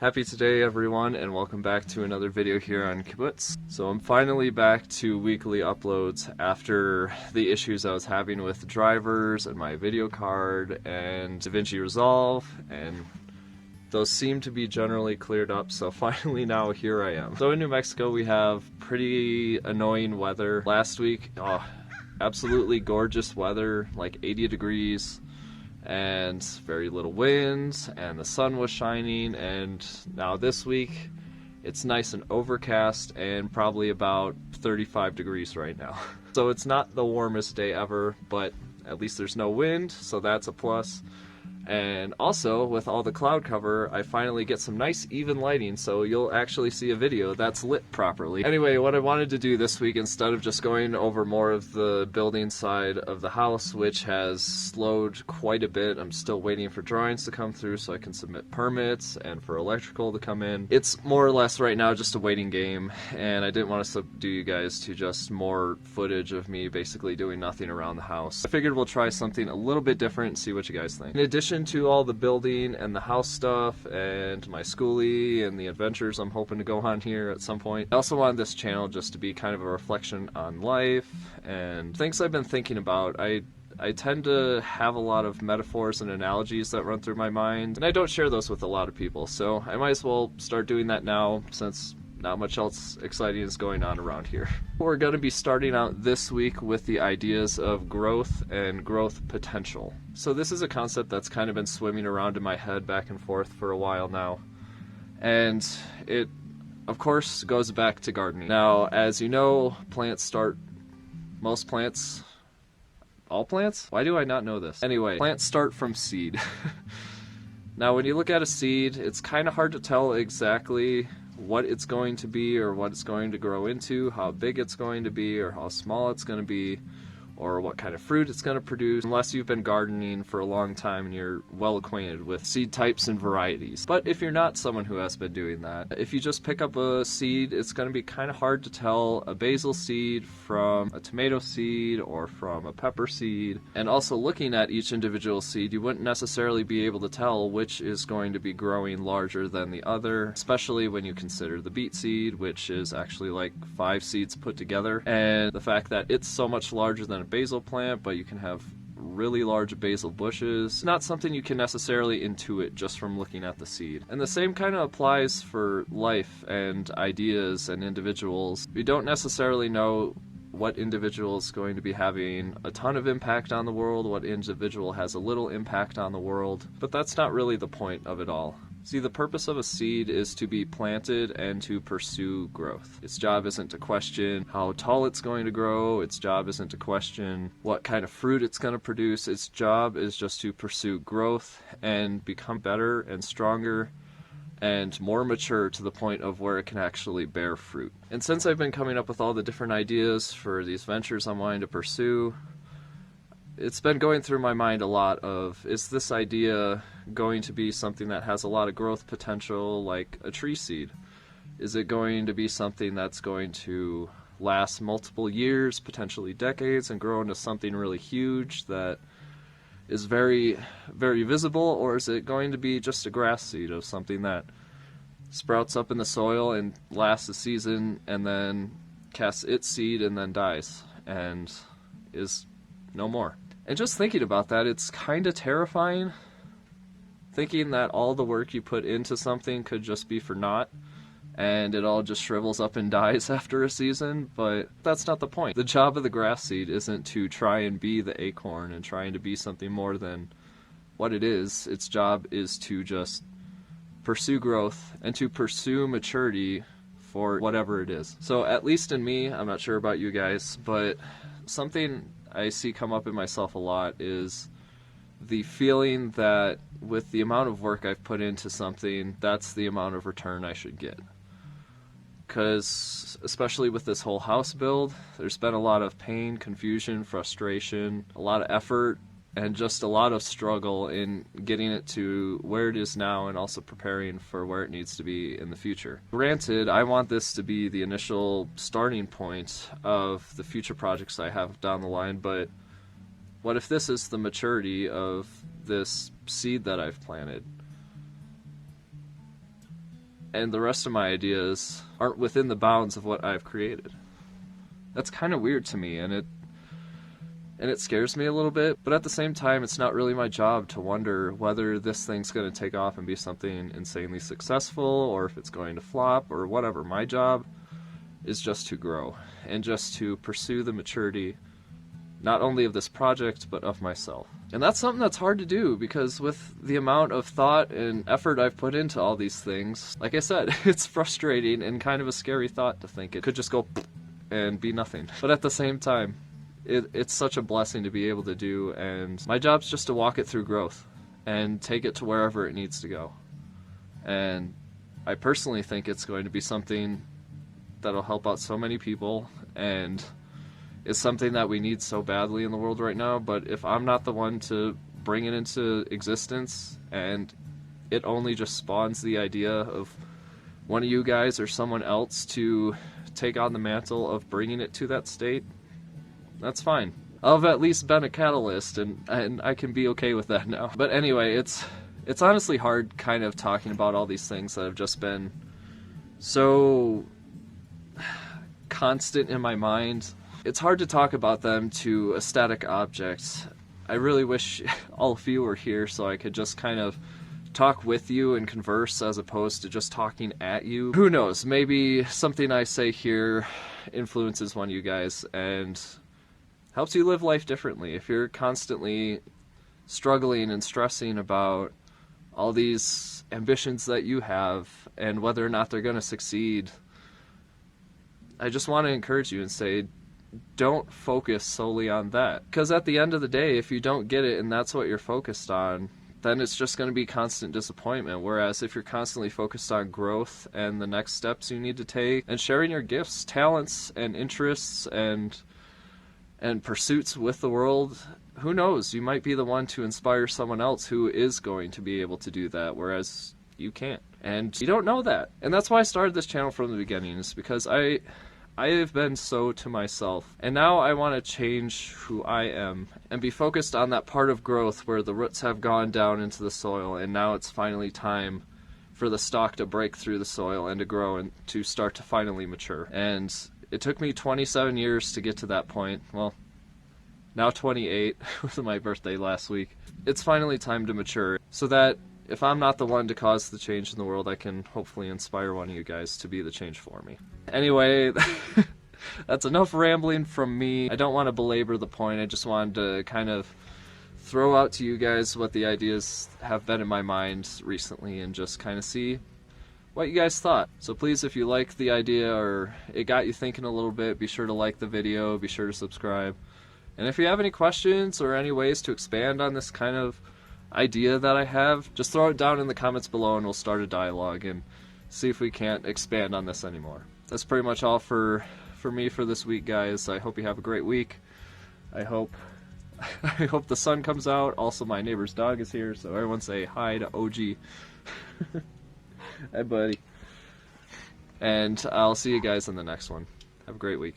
Happy today everyone, and welcome back to another video here on Kibbutz. So I'm finally back to weekly uploads after the issues I was having with drivers and my video card and DaVinci Resolve, and those seem to be generally cleared up, so finally now here I am. So in New Mexico we have pretty annoying weather. Last week, absolutely gorgeous weather, like 80 degrees. And very little winds, and the sun was shining, and now this week it's nice and overcast and probably about 35 degrees right now. So it's not the warmest day ever, but at least there's no wind, so that's a plus. And also, with all the cloud cover, I finally get some nice even lighting, so you'll actually see a video that's lit properly. Anyway, what I wanted to do this week, instead of just going over more of the building side of the house, which has slowed quite a bit, I'm still waiting for drawings to come through so I can submit permits and for electrical to come in. It's more or less right now just a waiting game, and I didn't want to subdue you guys to just more footage of me basically doing nothing around the house. I figured we'll try something a little bit different and see what you guys think. In addition to all the building and the house stuff and my schoolie and the adventures I'm hoping to go on here at some point, I also wanted this channel just to be kind of a reflection on life and things I've been thinking about. I tend to have a lot of metaphors and analogies that run through my mind, and I don't share those with a lot of people, so I might as well start doing that now since not much else exciting is going on around here. We're going to be starting out this week with the ideas of growth and growth potential. So this is a concept that's kind of been swimming around in my head back and forth for a while now. And it, of course, goes back to gardening. Now, as you know, most plants, all plants? Why do I not know this? Anyway, plants start from seed. Now, when you look at a seed, it's kind of hard to tell exactly what it's going to be or what it's going to grow into, how big it's going to be or how small it's going to be, or what kind of fruit it's going to produce, unless you've been gardening for a long time and you're well acquainted with seed types and varieties. But if you're not someone who has been doing that, if you just pick up a seed, it's going to be kind of hard to tell a basil seed from a tomato seed or from a pepper seed. And also, looking at each individual seed, you wouldn't necessarily be able to tell which is going to be growing larger than the other, especially when you consider the beet seed, which is actually like 5 seeds put together, and the fact that it's so much larger than a basil plant, but you can have really large basil bushes. Not something you can necessarily intuit just from looking at the seed. And the same kind of applies for life and ideas and individuals. We don't necessarily know what individual is going to be having a ton of impact on the world, what individual has a little impact on the world, but that's not really the point of it all. See, the purpose of a seed is to be planted and to pursue growth. Its job isn't to question how tall it's going to grow. Its job isn't to question what kind of fruit it's going to produce. Its job is just to pursue growth and become better and stronger and more mature to the point of where it can actually bear fruit. And since I've been coming up with all the different ideas for these ventures I'm wanting to pursue, it's been going through my mind a lot of, is this idea going to be something that has a lot of growth potential like a tree seed? Is it going to be something that's going to last multiple years, potentially decades, and grow into something really huge that is very, very visible? Or is it going to be just a grass seed of something that sprouts up in the soil and lasts a season and then casts its seed and then dies and is no more? And just thinking about that, it's kind of terrifying, thinking that all the work you put into something could just be for naught, and it all just shrivels up and dies after a season. But that's not the point. The job of the grass seed isn't to try and be the acorn and trying to be something more than what it is. Its job is to just pursue growth and to pursue maturity for whatever it is. So at least in me, I'm not sure about you guys, but something I see come up in myself a lot is the feeling that with the amount of work I've put into something, that's the amount of return I should get. Because especially with this whole house build, there's been a lot of pain, confusion, frustration, a lot of effort, and just a lot of struggle in getting it to where it is now and also preparing for where it needs to be in the future. Granted, I want this to be the initial starting point of the future projects I have down the line, but what if this is the maturity of this seed that I've planted? and the rest of my ideas aren't within the bounds of what I've created. That's kind of weird to me, and it scares me a little bit, but at the same time, it's not really my job to wonder whether this thing's going to take off and be something insanely successful, or if it's going to flop, or whatever. My job is just to grow, and just to pursue the maturity, not only of this project, but of myself. And that's something that's hard to do, because with the amount of thought and effort I've put into all these things, like I said, it's frustrating and kind of a scary thought to think it could just go and be nothing. But at the same time, it's such a blessing to be able to do, and my job's just to walk it through growth and take it to wherever it needs to go. And I personally think it's going to be something that'll help out so many people, and it's something that we need so badly in the world right now. But if I'm not the one to bring it into existence, and it only just spawns the idea of one of you guys or someone else to take on the mantle of bringing it to that state, that's fine. I've at least been a catalyst, and I can be okay with that now. But anyway, it's honestly hard kind of talking about all these things that have just been so constant in my mind. It's hard to talk about them to a static object. I really wish all of you were here so I could just kind of talk with you and converse as opposed to just talking at you. Who knows, maybe something I say here influences one of you guys and helps you live life differently. If you're constantly struggling and stressing about all these ambitions that you have and whether or not they're going to succeed, I just want to encourage you and say, don't focus solely on that. Because at the end of the day, if you don't get it and that's what you're focused on, then it's just going to be constant disappointment. Whereas if you're constantly focused on growth and the next steps you need to take, and sharing your gifts, talents, and interests and pursuits with the world, who knows, you might be the one to inspire someone else who is going to be able to do that, whereas you can't. And you don't know that. And that's why I started this channel from the beginning, is because I have been so to myself, and now I want to change who I am and be focused on that part of growth where the roots have gone down into the soil, and now it's finally time for the stalk to break through the soil and to grow and to start to finally mature. And it took me 27 years to get to that point. Well, now 28 with my birthday last week. It's finally time to mature, so that if I'm not the one to cause the change in the world, I can hopefully inspire one of you guys to be the change for me. Anyway, that's enough rambling from me. I don't want to belabor the point. I just wanted to kind of throw out to you guys what the ideas have been in my mind recently and just kind of see what you guys thought. So please, if you like the idea or it got you thinking a little bit, be sure to like the video, be sure to subscribe. And if you have any questions or any ways to expand on this kind of idea that I have, just throw it down in the comments below and we'll start a dialogue and see if we can't expand on this anymore. That's pretty much all for me for this week, guys. I hope you have a great week. I hope the sun comes out. Also, my neighbor's dog is here, so everyone say hi to OG. Hi, buddy. And I'll see you guys in the next one. Have a great week.